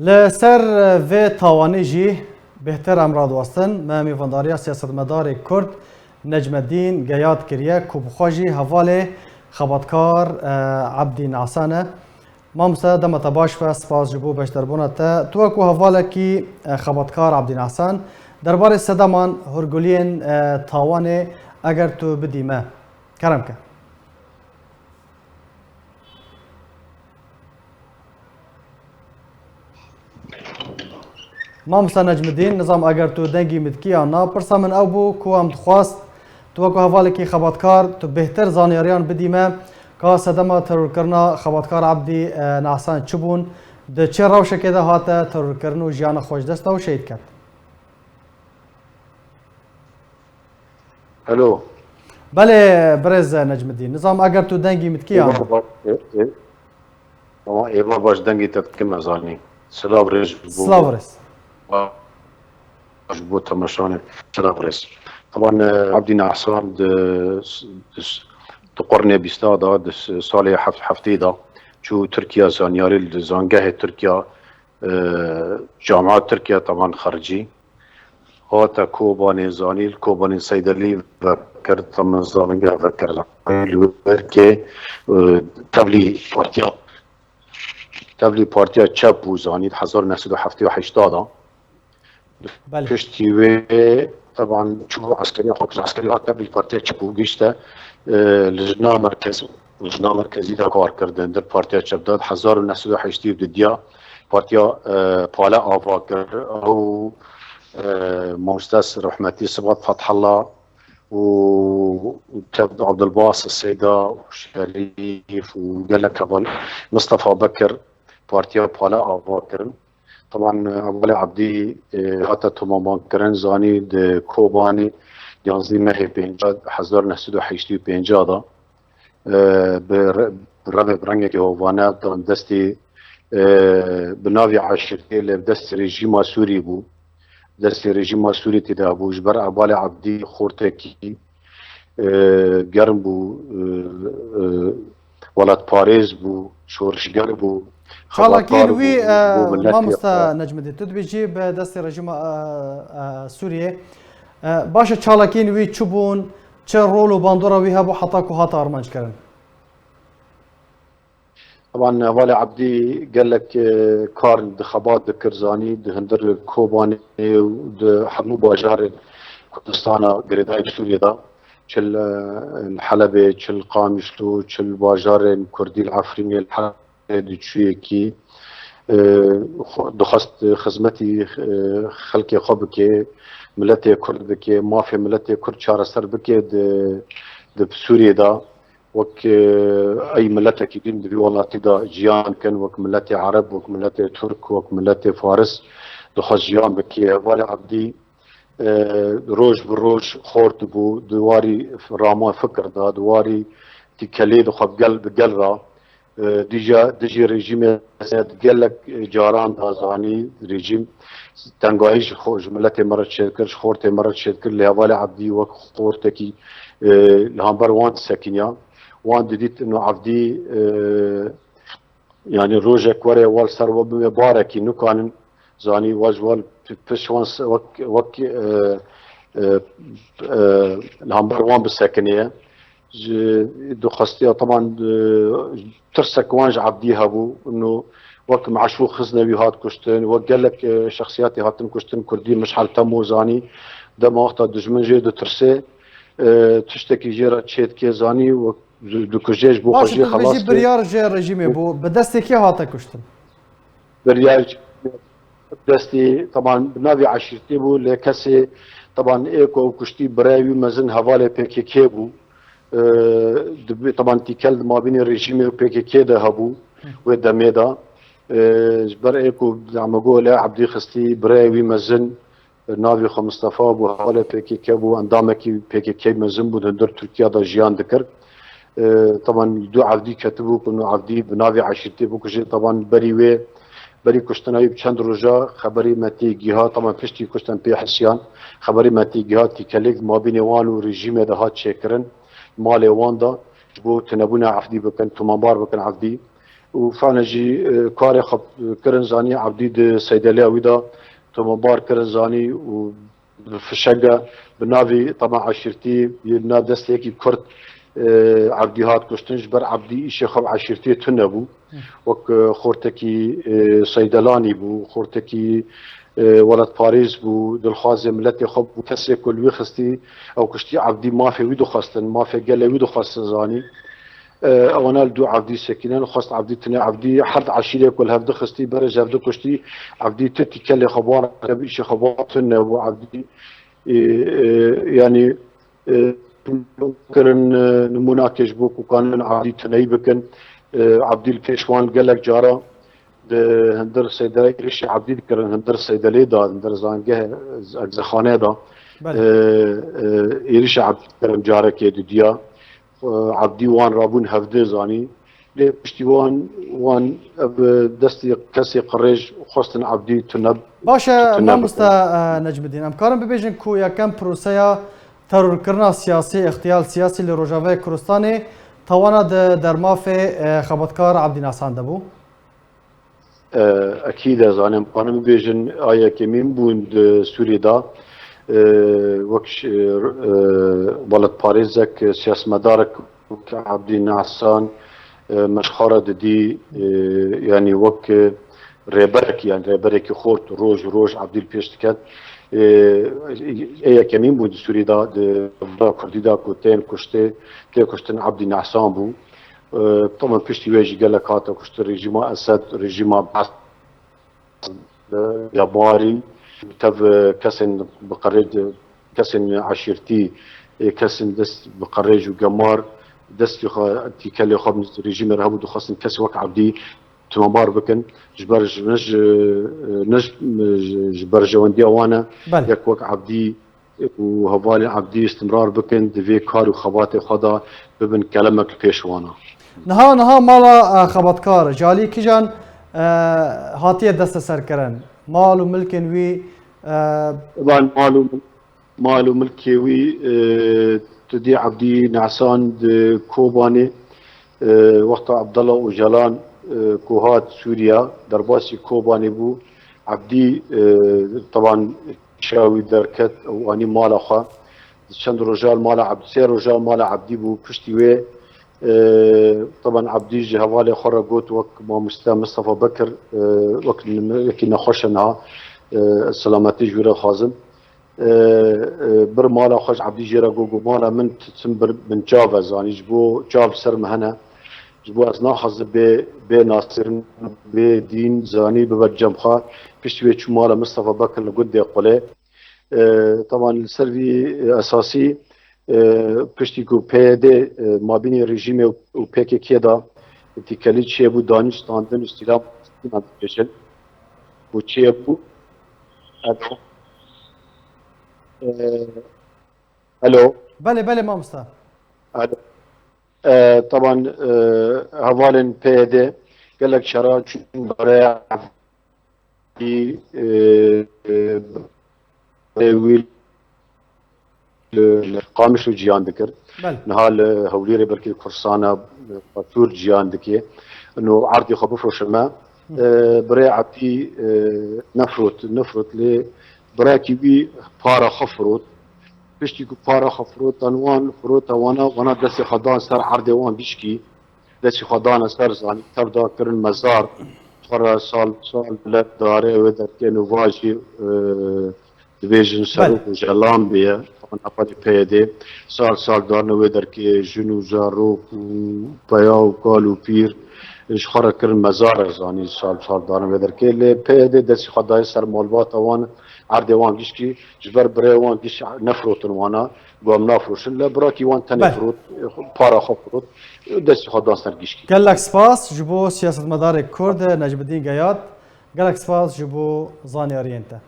لسر و تاوانی جی بهتر امراد وستن ما میوانداریا سیاستمدار کرد نجم الدین گیاد کریه که بخواجی حوال خباتکار عبدی نعسانه ما مسا دمت باش و سپاس جبو بشتربونه تا تو کو حواله کی خباتکار عبدی نعسان درباره صدامان هرگولین تاوان اگر تو بدیمه کرم که ما مسا نجم الدین نظام اگر تو دنگی مدکی آنا پرسا من او بو کو هم خواست تو کو حواله کی خباتکار تو بهتر زانیاریان بدیمه که صدما ترور کرنا خباتکار عبدی نعسان چبون ده چه روشه که ده هاته ترور کرنو جیان خوش دسته و شهید کرد الو بله برز نجم الدین نظام اگر تو دنگی متکی آنا ایما باش دنگی تتکم ازانی سلام رج سلام برز بو تمشانه سلام رج طبعا عبدي نعسان تقرني بيستادا سالي حفتيدا شو تركيا زانياري زانجاه تركيا جامعات تركيا طبعا خارجي هاتا كوباني زاني الكوباني صيدلي ذكر طبعا زانجاه ذكر الوركي تبلي بارتيا تشابو زاني 1978 بله پشتیوه طبعا شو عسكري حكم عسكري قبل البارتيا تشابو جيشتا لجنه مرکزی دا کار کردن در پارتیا چپداد 1980 بدیا پارتیا پالا آوا کرد او مؤسس رحمتی صبات فتح الله و عبد الباسط السيدة وشريف وقال لك مصطفى بكر بارتيا بالا آوا کرد طبعا أول عبدي هاتا تمامان کرن زاني د كوباني يانزي مهي بينجاد 1985 دا برمي برنگه که هوانا دان دستی بناوی عشرتی اللي بدست رژیم سوری بو دست رژیم سوری تدا بو جبر عبال عبدی خورته کی گرم بو ولاد پاریز بو شورشگر بو شالاکین وی ما مستا نجم الدین تو بيجي بدست رژیم سوریه باشه شالاکین وی چوبون چه رول و باندورا وی هبو حتا کو هاتا ارمانج کرن طبعا والي عبدي قال لك كار انتخابات كرزاني هندر كوباني حمو باجار كردستان قريداي سوريا دا شل الحلبة شل قامشلو شل باجار كردي العفريني الحلبة تشويكي دخست خدمتي خلقي خبكي ملتي كرد بكي ما في ملتي كرد شار سر بكي د سوريا دا وك اي ملتي كيدين دبي والله تدا جيان كان وك ملتي عرب وك ملتي ترك وك ملتي فارس دخل جيان بكي والي عبدي روج بروج خورت بو دواري راما فكر دا دواري تكلي دخل قلب قلبه ديجي ريجيم قال لك جاران دازاني ريجيم تنقايش خوش ملتي مرت شكر خورتي مرت شكر لهوالي عبدي وك خورتكي الهامبر وان ساكنيا وان ديت انه عبدي يعني روجك وري وال سر وباركي انه كان زاني واجوال بشوان وك الهامبر وان بالساكنيه دو خاستيا طبعا ترسك وانج عبدي هابو انه وك مع شو خزنا بهات كشتن وقال لك شخصياتي هاتن كشتن كردي مش حال تمو زاني ده ما وقت دجمن جي دو ترسي تشتكي جيرا تشيت كيزاني و دو كجيش بو خجي خلاص باش بريار جي رجيمي بو بدستي كي هاتا كشتن بريار دستي طبعا بنابي عشيرتي بو لكسي طبعا ايكو كشتي براوي مزن هوالي بيكي كيبو طبعا تيكل ما بين الرجيم و بيكي كي ده هبو و دميدا جبر ايكو زعما قول عبدي خستي براوي مزن ناوی خو مصطفى ابو حواله پی کی بو اندامکی پی کی مزن بود در ترکیه دا جیان دکر طبعا دو عبدی كتبوا انه عبدي بناوي عشيرتي بوكجي طبعا بري كشتناي بچند روجا خبري متيجيها طبعا فشتي كشتن بي حسيان خبري متيجيها تكليك ما بين وان وريجيم ده هات شكرن مال وان دا بو تنبونا عبدي بكن تمامبار بكن عبدي وفعلا جي كاري خب كرن زاني عبدي د سيدالي ويدا تمبار كرن زاني وفي الشقة بنافي طبعا عشيرتي بناف دستيكي كرت عبدي هات كشتنج بر عبدي إشي خب عشيرتي تنبو وك خورتكي صيدلاني بو خورتكي ولد باريس بو دلخوازي ملتي خب وكسي كل ويخستي او كشتي عبدي ما في ويدو خاستن ما في قال ويدو خاستن زاني اونا دو عبدي سكينان خاص عبدي تني عبدي حد عشيره كل هفد خستي برج هفد كشتي عبدي تتي كلي خبار بيشي خبار تنبو عبدي يعني كرن نموناكش بوك وكان عبدي تني بكن عبدي البيشوان قال لك جارة هندر صيدلي ريش عبدي كرن هندر صيدلي دا هندر زانجه اجزخانه دا ريش عبدي كرن جارة كي ديا عبدي وان رابون هفده زاني لي وان دستي كسي قريج وخاصة عبدي تنب باشا مامستا نجم الدين امكارم ببيجن كو يا كم بروسيا ترور كرنا سياسي اغتيال سياسي لروجافي كردستاني توانا در مافي خبطكار عبدي ناسان دبو اكيد زانم قانون ببيجن ايا كمين بون سوري دا وكش بلد باريزك سياس مدارك عبدي نعسان مشخارة دي يعني وك ريبرك يعني ريبرك خورت روج عبدي البيشتكات ايا كمين بود سوري دا كردي دا كوتين كشتن عبدي نعسان بو طبعا بيشتي ويجي قال لك هاتا كشت ريجيما اسد ريجيما بعث ياباري تف كسن بقريج كسن عشيرتي كسن دست بقريج وقمار دست تي كلي خاب ريجيم رهبو خاصن كسي وك عبدي تمبار بكن جبرج نج جبر جواندي وانا يك وك عبدي وهوالي عبدي استمرار بكن دفي كار وخباتي خدا ببن كلامك البيشوانا نها مالا خبطكار جالي كيجان هاتيه دست سركرن مال وملكن وي طبعا مالو ملكي وي تدي عبدي نعسان كوباني وقت عبد الله وجلان كوهات سوريا درباسي كوباني بو عبدي طبعا شاوي دركت واني مالا خا شند رجال مالا عبد سير رجال مالا عبدي بو بشتي وي طبعا عبدي جهوالي خرا قوت وك ما مصطفى بكر وك كنا خوشنها السلامتي جوره خازم بر مالا خوش عبدي جيرا جوجو مالا من تسمبر من جافا زاني جبو جاب سر مهنا جبو ازنا حظ بي ناصر بي دين زاني ببجمخا بيشتوي شو مالا مصطفى بكر لقد قولي طبعا السرفي اساسي پشتیکو پیاده مابین رژیم و PKK دا تیکلی چیه بود دانشستاندن استیلام نمیشه bu چیه بود الو بله ما مستر طبعا حوالن پیاده قال لك شرا برای ویل قامش جيان ذكر نهال هوليري بركي كرسانة فاتور جيان ذكي انه عرضي خبفرش ما بري عبدي نفرط لي براكي بي بارا خفروت بيشتي بارا خفروت انوان فروت وانا دسي خدان سر عرضي وان بيشكي دسي خدان سر زاني تبدا كرن مزار خرا سال بلد داري ودر كانوا واجي دبيجن سروق وجلام بيه طبعا أبدي بيدي سال دارنا ودر كي جنو زاروق وبيا وقالو بير إيش خرا كرن مزار زاني سال دارنا ودر كي اللي بيدي دسي خداي سر مالبات وان عرض وان جيشكي جبر بري وان جيش نفروتن وانا قام نافروشن لا براكي وان تنفروت بارا خفروت دسي خدان سر جيشكي قال لك سباس جبو سياسة مدار كرد نجم الدين قياد قال لك سباس جبو زاني أرينتا